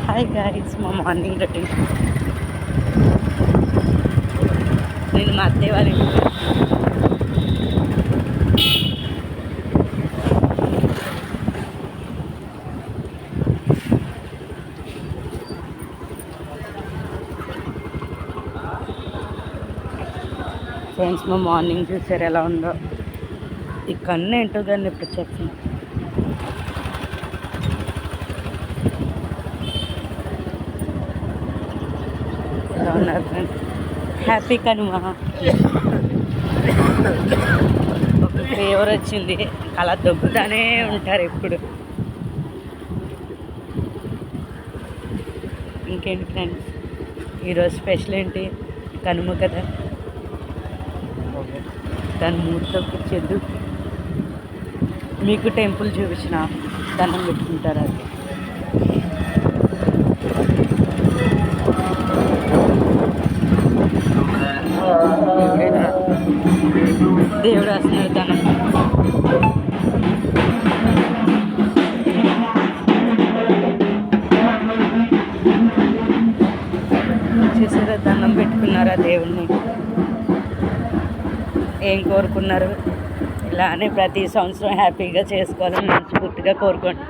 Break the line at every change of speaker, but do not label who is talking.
Hi guys, మా morning routine. నేను మా అత్తయ్య వాళ్ళ ఇంటికి ఫ్రెండ్స్, మా మార్నింగ్ చూసారు ఎలా ఉందో. ఇక్కడ ఏంటో కానీ ఇప్పుడు చెప్తాను. ఎలా ఉన్నారు ఫ్రెండ్స్? హ్యాపీ కనుమ. ఒక ఫీవర్ వచ్చింది, అలా దొబ్బుతానే ఉంటారు ఎప్పుడు. ఇంకేంటి ఫ్రెండ్స్, ఈరోజు స్పెషల్ ఏంటి? కనుమ కదా, దాని మూర్తో కూర్చొద్దు. మీకు టెంపుల్ చూపించిన దండం పెట్టుకుంటారు. అది దేవుడు వస్తున్నాడు. దండం చూసారా? దండం పెట్టుకున్నారా దేవుడిని? ఏం కోరుకున్నారు? ఇలానే ప్రతి సంవత్సరం హ్యాపీగా చేసుకోవాలని మనస్ఫూర్తిగా కోరుకోండి.